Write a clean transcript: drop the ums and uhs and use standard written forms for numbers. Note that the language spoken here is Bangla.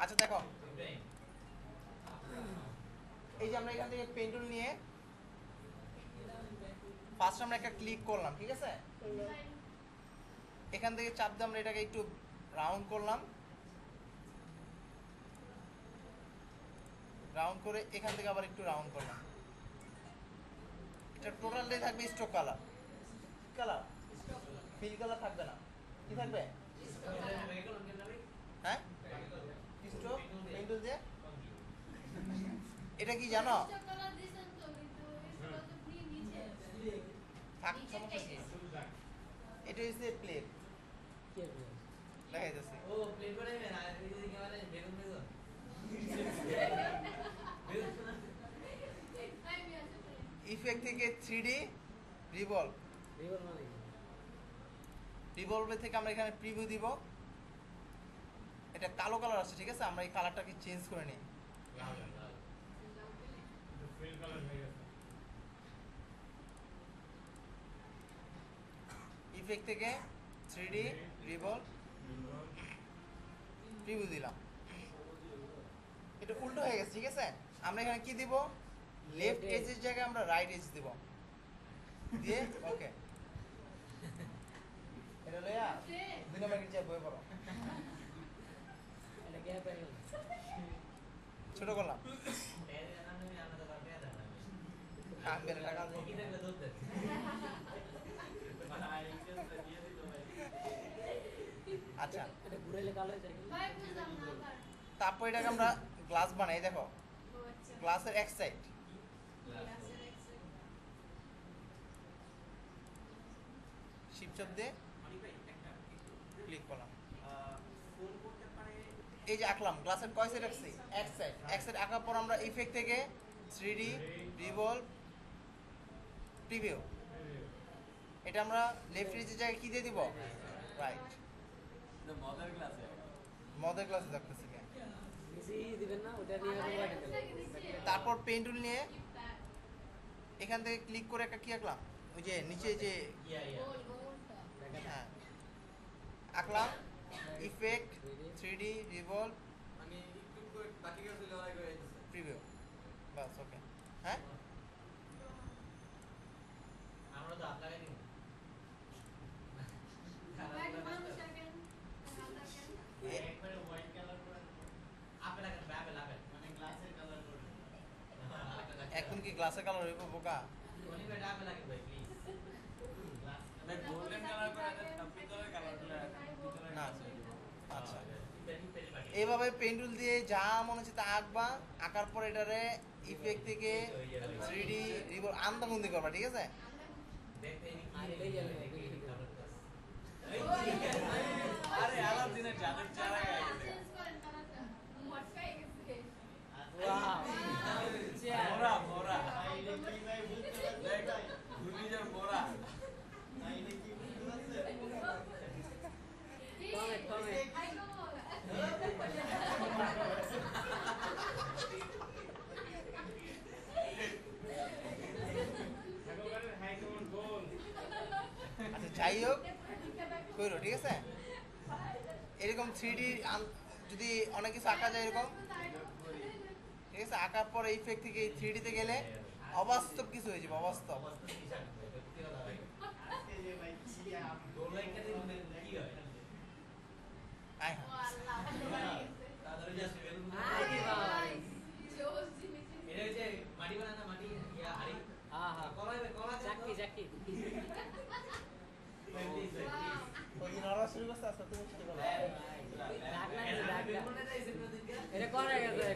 আচ্ছা দেখো, এই যে আমরা এখান থেকে পেন টুল নিয়ে ফার্স্ট আমরা একটা ক্লিক করলাম, ঠিক আছে? এখান থেকে চাপ দিয়ে আমরা এটাকে একটু রাউন্ড করলাম, রাউন্ড করে এখান থেকে আবার একটু রাউন্ড করলাম। এটা টোটালটাই থাকবে stroke colour. Colour fill colour থাকবে না, কি থাকবে? হ্যাঁ, স্ট্রোক পেন টুল দিয়ে। এটা কি জানো? থাক, সমস্যা কি? এটা হচ্ছে প্লেট, দেখা যাচ্ছে। ও প্লেট বানাইবে না, এদিকে মানে বেগুন বেগুন ইফেক্ট থেকে 3D রিভলভ, রিভলভ থেকে আমরা এখানে প্রিভিউ দিব। এটা কালো কালার আছে, ঠিক আছে? আমরা এই কালারটাকে চেঞ্জ করে নিই। ইফেক্ট থেকে 3D রিভলভ প্রিভিউ দিলাম। এটা উল্টো হয়ে গেছে, ঠিক আছে? আমরা এখানে কি দিব? লেফট এজের জায়গায় আমরা রাইট এজ দিব, দিয়ে ওকে। এটা লইয়া 2 নম্বর নিচে বই পড়ো, ছোট করলাম। আচ্ছা, তারপর এটাকে আমরা গ্লাস বানাই। দেখো, গ্লাসের এক সাইড শিপ চাপ দিয়ে ক্লিক করলাম। এই যে আঁকলাম, গ্লাসের কয় সাইড আঁকছি? এক সাইড। এক সাইড আঁকার পর আমরা ইফেক্ট থেকে 3D রিভলভ প্রিভিউ, এটা আমরা লেফট এজের জায়গায় কি দিয়ে দিব? রাইট। মডেল ক্লাসে দেখতেছি। তারপর পেন টুল নিয়ে এখান থেকে ক্লিক করে একটা কি আঁকলাম? ওই যে নিচে যে হ্যাঁ আঁকলাম, ইফেক্ট 3D রিভলভ মানে একটু করে বাকি কাজ হলে অনেক হয়ে যাচ্ছে প্রিভিউ, বাস ওকে। হ্যাঁ, আমরা তো আপনাকে নিব একবারে হোয়াইট কালার করে আপেল আকার আপেল আপেল মানে গ্লাসের কালার করে এখন কি গ্লাসের কালার হইব বোকা? কোনি ভাই আপেল আকার ভাই প্লিজ ভাই গোল্ডেন কালার করে দেন, ভিতরে কালার করে না। আচ্ছা, এইভাবে পেন টুল দিয়ে যা মনে হচ্ছে তা আঁকবা। আঁকার পর এটারে ইফেক্ট থেকে 3D রিভলভ আন্দামুন্দি করবা, ঠিক আছে? আরে আলাদিনের জাদুর চারা গাইছে মোরা মোরা দেখ ঘুগিজের মোরা আচ্ছা, যাই হোক কইরো, ঠিক আছে? এরকম 3D যদি অনেক কিছু আঁকা যায় এরকম, ঠিক আছে? আঁকার পর ইফেক্ট থেকে 3D তে গেলে অবাস্তব কিছু হয়ে যাবে, অবাস্তব। আয় হ্যাঁ, মাটি বানানা মাটি ইয়া হাড়ি কলাই কলা চাকি চাকি ওই নরওয়া শুরু করতে আসতে তুমি কি বলো? এটা করে গেছে